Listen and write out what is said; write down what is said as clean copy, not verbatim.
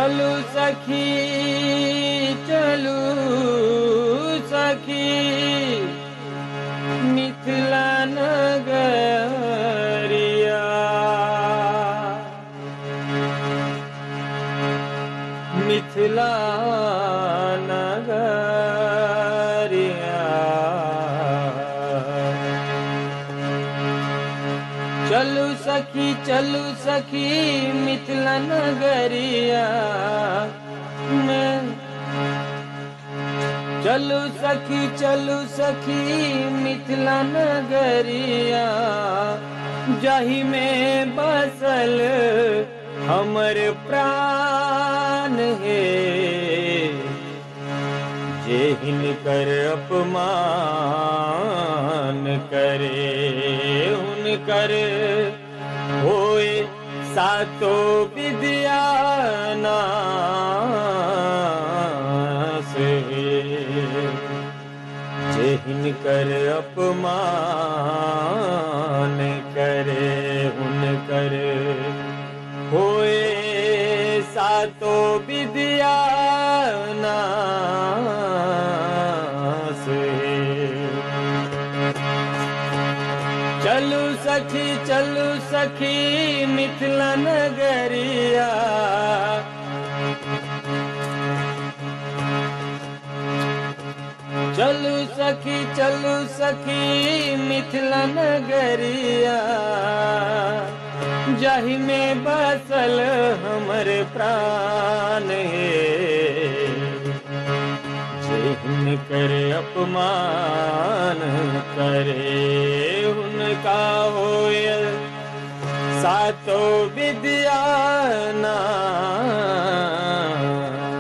चलू सखी चलू सखी मिथिला नगरिया। मिथिला नगरिया चलू सखी मिथिला नगरिया में। चलू सखी मिथिला नगरिया जाहि में बसल हमर प्राण है। जे हिनकर अपमान करे हुनकर होए सातो विद्या नाश है। जे हिनकर अपमान करे हुनकर होए सातो विद्या नाश है। चलू सखी मिथिला नगरिया। चलू सखी मिथिला नगरिया जाहि में बसल हमर प्राण है। जे हिनकर अपमान करे हुनका होय सातो विद्या नाश